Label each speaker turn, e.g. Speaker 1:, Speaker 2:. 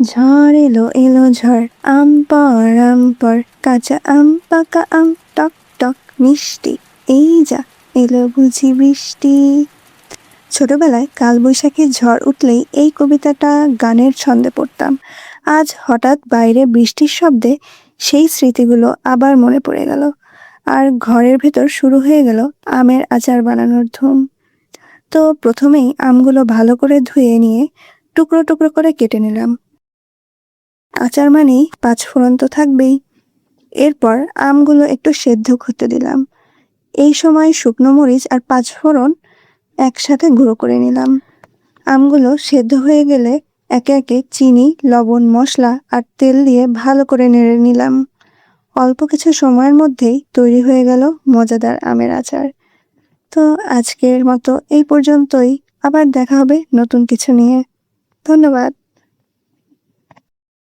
Speaker 1: ঝড় এলো এলো ঝড়, আম পর কাঁচা আম পাকা আম টক টক মিষ্টি, এই যা এলো বুঝি বৃষ্টি। ছোটবেলায় কালবৈশাখীর ঝড় উঠলেই এই কবিতাটা গানের ছন্দে পড়তাম। আজ হঠাৎ বাইরে বৃষ্টির শব্দে সেই স্মৃতিগুলো আবার মনে পড়ে গেল, আর ঘরের ভেতর শুরু হয়ে গেল আমের আচার বানানোর ধুম। তো প্রথমেই আমগুলো ভালো করে ধুয়ে নিয়ে টুকরো টুকরো করে কেটে নিলাম। আচার মানেই পাঁচফোড়ন তো থাকবেই। এরপর আমগুলো একটু সেদ্ধ করতে দিলাম। এই সময় শুকনো মরিচ আর পাঁচফোড়ন একসাথে গুঁড়ো করে নিলাম। আমগুলো সেদ্ধ হয়ে গেলে একে একে চিনি, লবণ, মশলা আর তেল দিয়ে ভালো করে নেড়ে নিলাম। অল্প কিছু সময়ের মধ্যেই তৈরি হয়ে গেল মজাদার আমের আচার। তো আজকের মতো এই পর্যন্তই, আবার দেখা হবে নতুন কিছু নিয়ে। ধন্যবাদ।